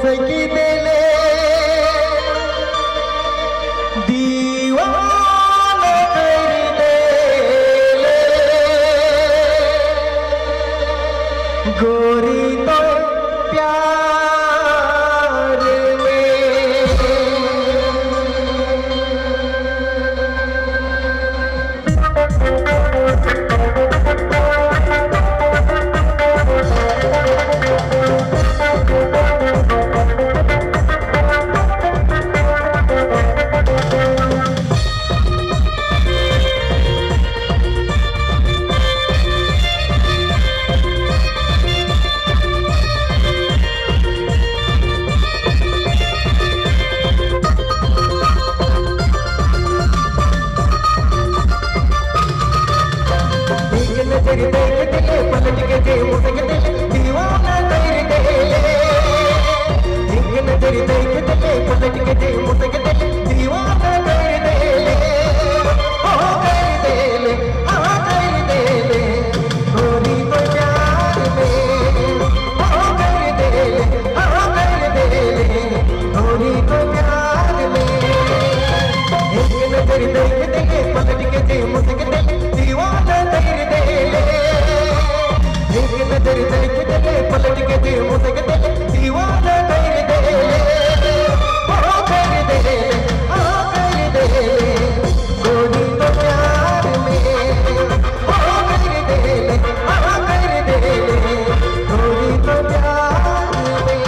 सकी दिले दीवाने कर देले गोरी तो प्यार में तेरी देख दिले पलट के दे मुझे दिले दीवाना कर देले एक नजर देख दिले पलट के दे मुझे दिले दीवाना कर देले ओ कर देले हाँ कर देले गोरी तो प्यार में ओ कर देले हाँ कर देले गोरी तो प्यार में एक नजर देख दिले पलट के दे मुझे दिले दीवाना कर देले एक नजर देख दिले पलट के दे मुझे दिले दीवाना कर देले ओ कर देले हाँ कर देले गोरी तो प्यार में ओ कर देले हाँ कर देले गोरी तो प्यार में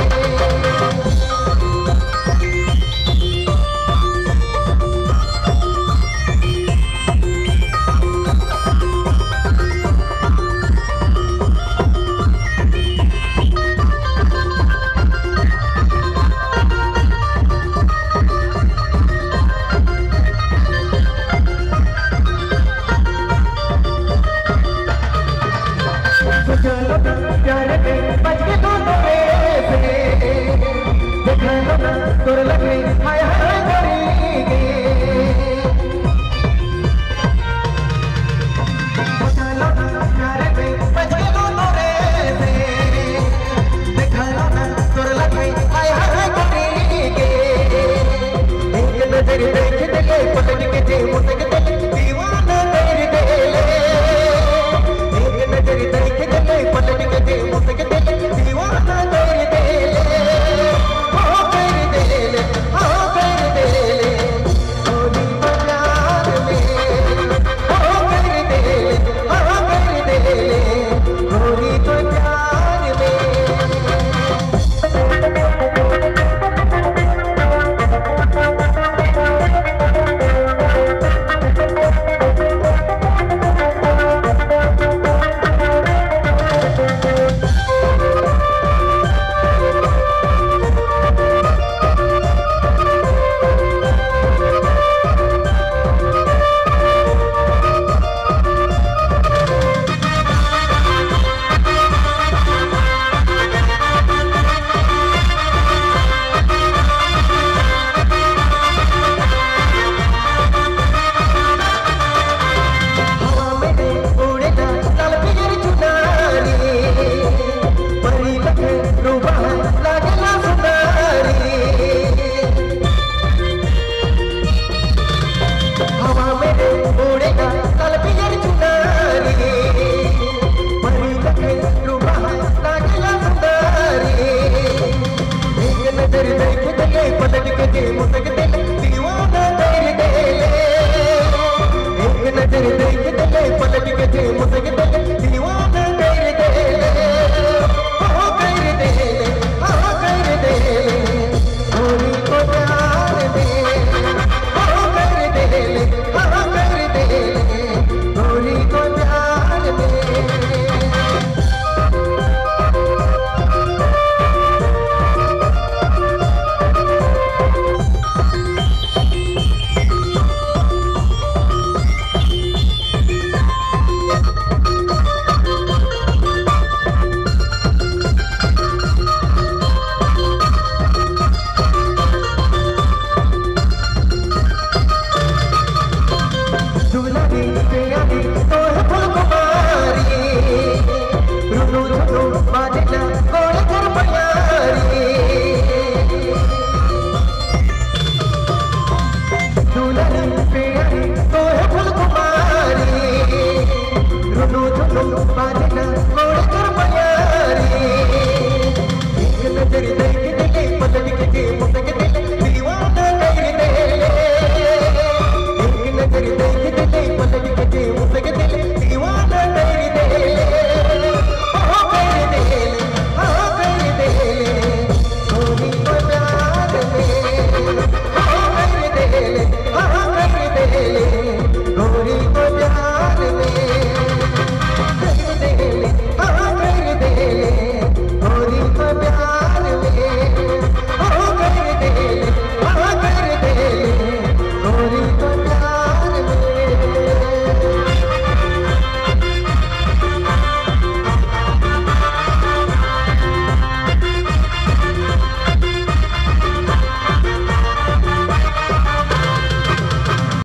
प्यार के बच के दोनों से देखा लो ना तोर लगे हाय हाय